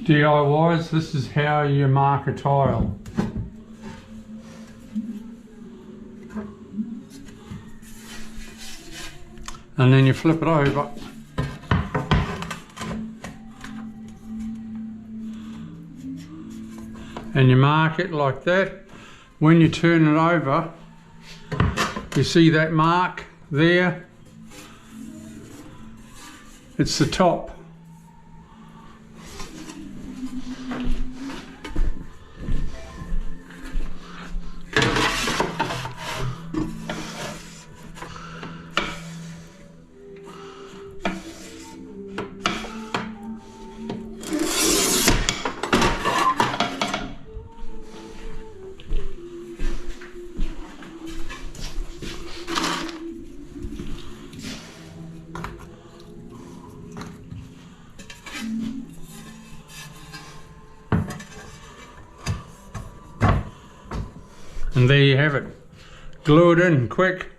DIYs, this is how you mark a tile. And then you flip it over. And you mark it like that. When you turn it over, you see that mark there? It's the top. And there you have it. Glue it in quick.